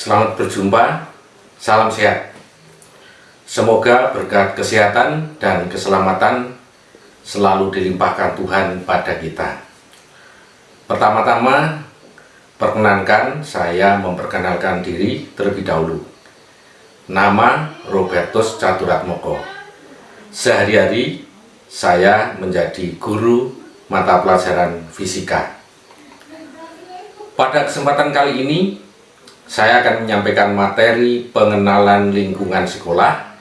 Selamat berjumpa, salam sehat. Semoga berkat kesehatan dan keselamatan selalu dilimpahkan Tuhan pada kita. Pertama-tama, perkenankan saya memperkenalkan diri terlebih dahulu. Nama Robertus Caturatmoko. Sehari-hari saya menjadi guru mata pelajaran fisika. Pada kesempatan kali ini, saya akan menyampaikan materi pengenalan lingkungan sekolah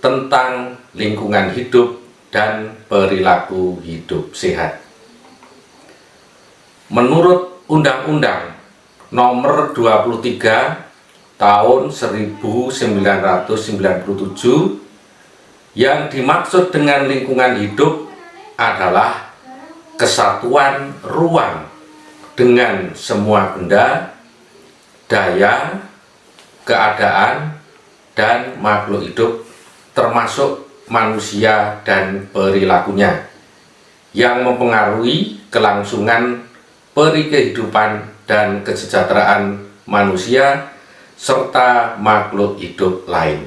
tentang lingkungan hidup dan perilaku hidup sehat. Menurut Undang-Undang Nomor 23 Tahun 1997, yang dimaksud dengan lingkungan hidup adalah kesatuan ruang dengan semua benda, daya, keadaan, dan makhluk hidup termasuk manusia dan perilakunya yang mempengaruhi kelangsungan peri kehidupan dan kesejahteraan manusia serta makhluk hidup lain.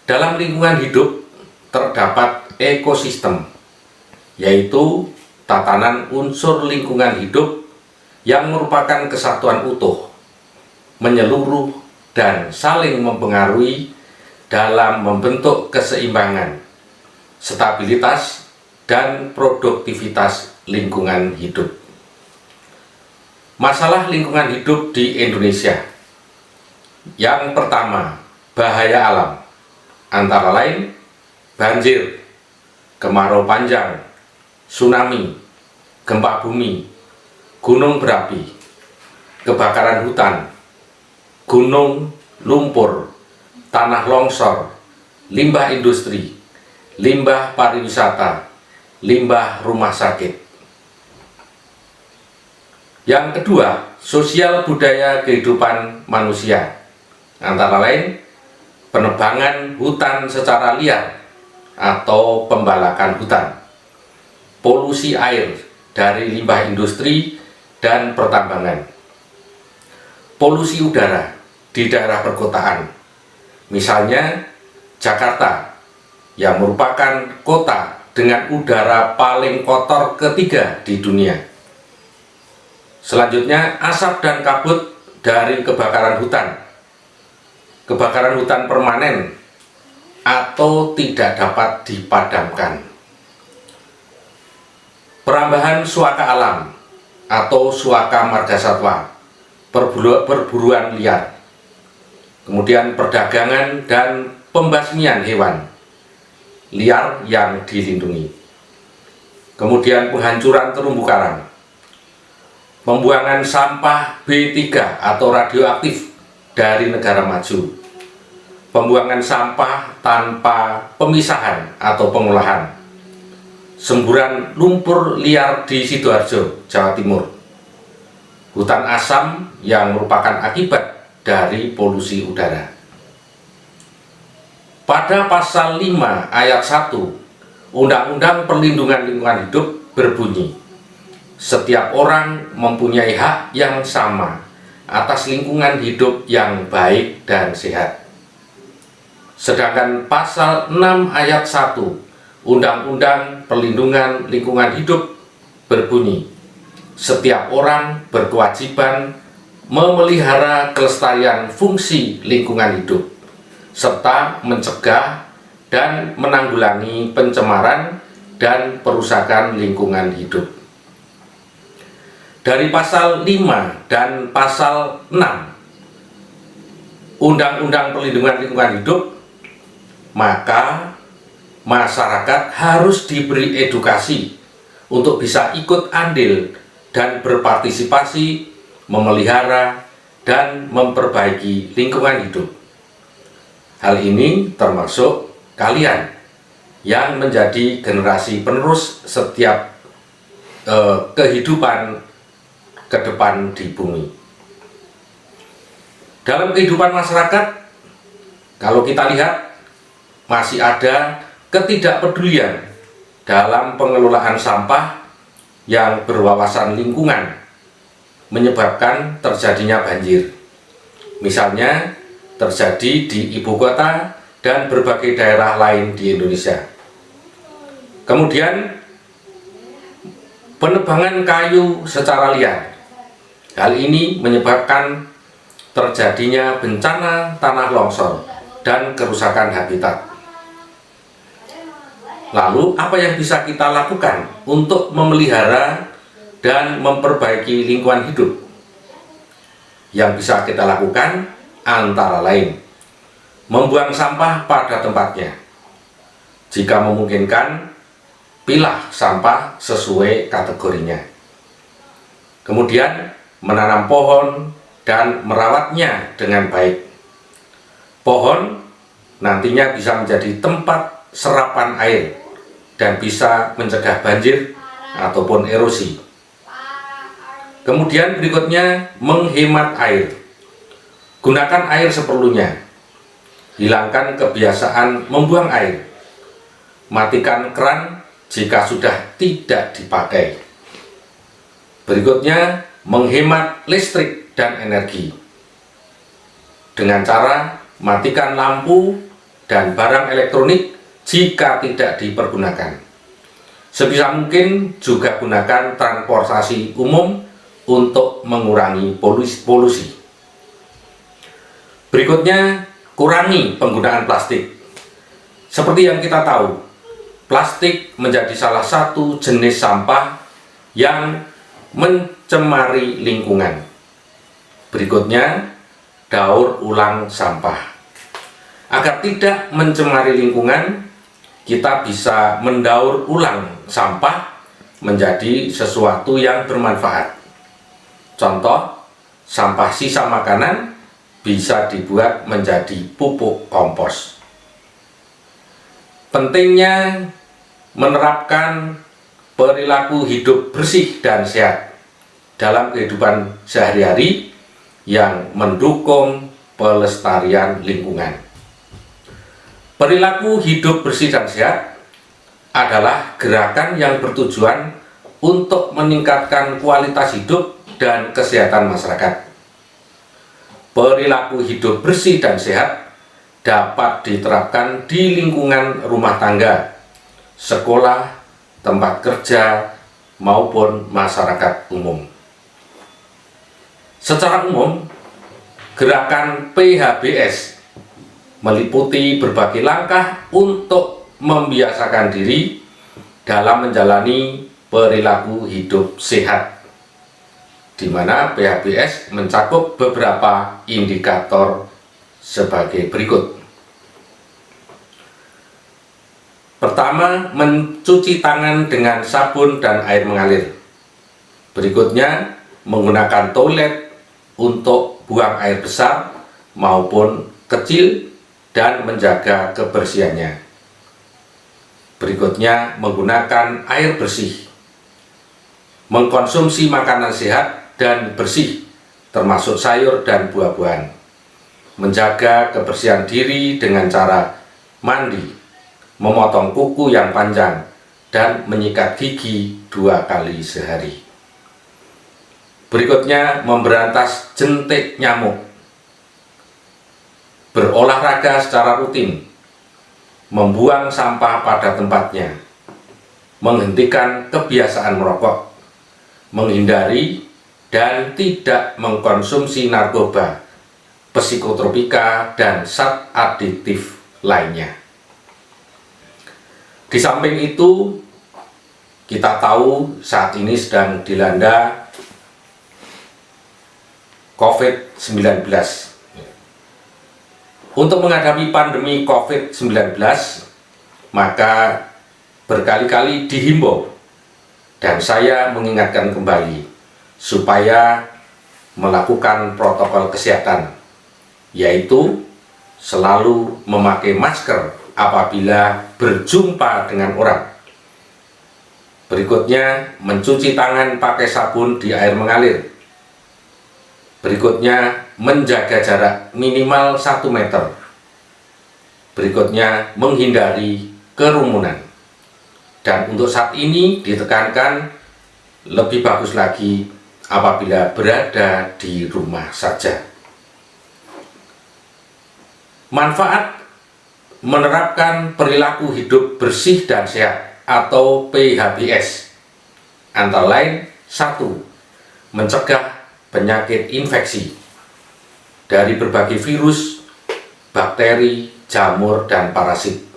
Dalam lingkungan hidup terdapat ekosistem, yaitu tatanan unsur lingkungan hidup yang merupakan kesatuan utuh, menyeluruh, dan saling mempengaruhi dalam membentuk keseimbangan, stabilitas, dan produktivitas lingkungan hidup. Masalah lingkungan hidup di Indonesia. Yang pertama, bahaya alam, antara lain banjir, kemarau panjang, tsunami, gempa bumi, gunung berapi, kebakaran hutan, gunung lumpur, tanah longsor, limbah industri, limbah pariwisata, limbah rumah sakit. Yang kedua, sosial budaya kehidupan manusia, antara lain penebangan hutan secara liar atau pembalakan hutan, polusi air dari limbah industri dan pertambangan, polusi udara di daerah perkotaan, misalnya Jakarta yang merupakan kota dengan udara paling kotor ketiga di dunia. Selanjutnya, asap dan kabut dari kebakaran hutan permanen atau tidak dapat dipadamkan, perambahan suaka alam atau suaka margasatwa, perburuan liar, kemudian perdagangan dan pembasmian hewan liar yang dilindungi, kemudian penghancuran terumbu karang, pembuangan sampah B3 atau radioaktif dari negara maju, pembuangan sampah tanpa pemisahan atau pengolahan, semburan lumpur liar di Sidoarjo, Jawa Timur, hutan asam yang merupakan akibat dari polusi udara. Pada pasal 5 ayat 1 Undang-Undang Perlindungan Lingkungan Hidup berbunyi, setiap orang mempunyai hak yang sama atas lingkungan hidup yang baik dan sehat. Sedangkan pasal 6 ayat 1 Undang-Undang Perlindungan Lingkungan Hidup berbunyi, setiap orang berkewajiban memelihara kelestarian fungsi lingkungan hidup, serta mencegah dan menanggulangi pencemaran dan perusakan lingkungan hidup. Dari pasal 5 dan pasal 6 Undang-Undang Perlindungan Lingkungan Hidup, maka masyarakat harus diberi edukasi untuk bisa ikut andil dan berpartisipasi memelihara dan memperbaiki lingkungan hidup. Hal ini termasuk kalian yang menjadi generasi penerus setiap kehidupan ke depan di bumi. Dalam kehidupan masyarakat, kalau kita lihat, masih ada ketidakpedulian dalam pengelolaan sampah yang berwawasan lingkungan, menyebabkan terjadinya banjir. Misalnya terjadi di ibu kota dan berbagai daerah lain di Indonesia. Kemudian penebangan kayu secara liar. Hal ini menyebabkan terjadinya bencana tanah longsor dan kerusakan habitat. Lalu apa yang bisa kita lakukan untuk memelihara dan memperbaiki lingkungan hidup? Yang bisa kita lakukan antara lain membuang sampah pada tempatnya. Jika memungkinkan, pilah sampah sesuai kategorinya. Kemudian menanam pohon dan merawatnya dengan baik. Pohon nantinya bisa menjadi tempat serapan air dan bisa mencegah banjir ataupun erosi. Kemudian berikutnya menghemat air. Gunakan air seperlunya. Hilangkan kebiasaan membuang air. Matikan keran jika sudah tidak dipakai. Berikutnya menghemat listrik dan energi. Dengan cara matikan lampu dan barang elektronik jika tidak dipergunakan. Sebisa mungkin juga gunakan transportasi umum untuk mengurangi polusi. Berikutnya, kurangi penggunaan plastik. Seperti yang kita tahu, plastik menjadi salah satu jenis sampah yang mencemari lingkungan. Berikutnya, daur ulang sampah. Agar tidak mencemari lingkungan, kita bisa mendaur ulang sampah menjadi sesuatu yang bermanfaat. Contoh, sampah sisa makanan bisa dibuat menjadi pupuk kompos. Pentingnya menerapkan perilaku hidup bersih dan sehat dalam kehidupan sehari-hari yang mendukung pelestarian lingkungan. Perilaku hidup bersih dan sehat adalah gerakan yang bertujuan untuk meningkatkan kualitas hidup dan kesehatan masyarakat. Perilaku hidup bersih dan sehat dapat diterapkan di lingkungan rumah tangga, sekolah, tempat kerja, maupun masyarakat umum. Secara umum, gerakan PHBS meliputi berbagai langkah untuk membiasakan diri dalam menjalani perilaku hidup sehat, di mana PHBS mencakup beberapa indikator sebagai berikut. Pertama, mencuci tangan dengan sabun dan air mengalir. Berikutnya, menggunakan toilet untuk buang air besar maupun kecil dan menjaga kebersihannya. Berikutnya, menggunakan air bersih. Mengkonsumsi makanan sehat dan bersih, termasuk sayur dan buah-buahan. Menjaga kebersihan diri dengan cara mandi, memotong kuku yang panjang, dan menyikat gigi 2 kali sehari. Berikutnya, memberantas jentik nyamuk. Berolahraga secara rutin, membuang sampah pada tempatnya, menghentikan kebiasaan merokok, menghindari dan tidak mengkonsumsi narkoba, psikotropika, dan zat adiktif lainnya. Di samping itu, kita tahu saat ini sedang dilanda COVID-19. Untuk menghadapi pandemi COVID-19, maka berkali-kali dihimbau dan saya mengingatkan kembali supaya melakukan protokol kesehatan, yaitu selalu memakai masker apabila berjumpa dengan orang. Berikutnya, mencuci tangan pakai sabun di air mengalir. Berikutnya, menjaga jarak minimal 1 meter. Berikutnya, menghindari kerumunan. Dan untuk saat ini ditekankan lebih bagus lagi apabila berada di rumah saja. Manfaat menerapkan perilaku hidup bersih dan sehat atau PHBS antara lain: 1. Mencegah penyakit infeksi dari berbagai virus, bakteri, jamur, dan parasit.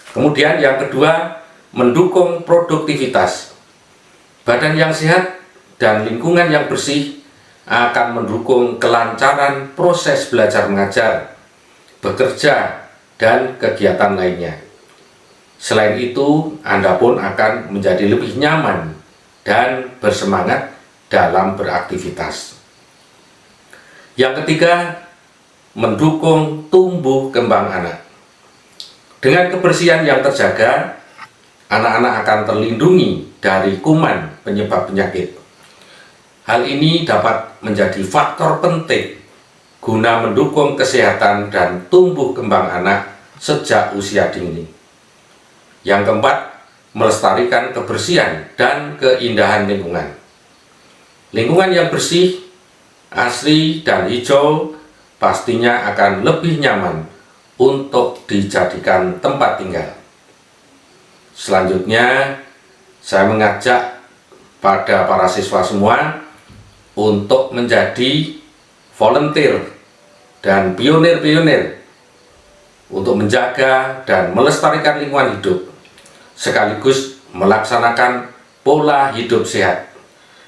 Kemudian yang kedua, mendukung produktivitas. Badan yang sehat dan lingkungan yang bersih akan mendukung kelancaran proses belajar mengajar, bekerja, dan kegiatan lainnya. Selain itu, Anda pun akan menjadi lebih nyaman dan bersemangat dalam beraktivitas. Yang ketiga, mendukung tumbuh kembang anak. Dengan kebersihan yang terjaga, anak-anak akan terlindungi dari kuman penyebab penyakit. Hal ini dapat menjadi faktor penting guna mendukung kesehatan dan tumbuh kembang anak sejak usia dini. Yang keempat, melestarikan kebersihan dan keindahan lingkungan. Lingkungan yang bersih, asri, dan hijau pastinya akan lebih nyaman untuk dijadikan tempat tinggal. Selanjutnya, saya mengajak pada para siswa semua untuk menjadi volunteer dan pionir-pionir untuk menjaga dan melestarikan lingkungan hidup, sekaligus melaksanakan pola hidup sehat,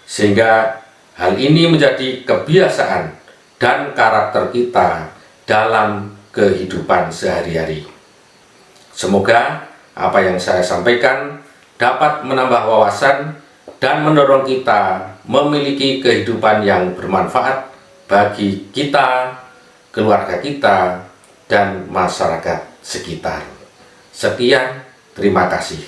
sehingga hal ini menjadi kebiasaan dan karakter kita dalam kehidupan sehari-hari. Semoga apa yang saya sampaikan dapat menambah wawasan dan mendorong kita memiliki kehidupan yang bermanfaat bagi kita, keluarga kita, dan masyarakat sekitar. Sekian, terima kasih.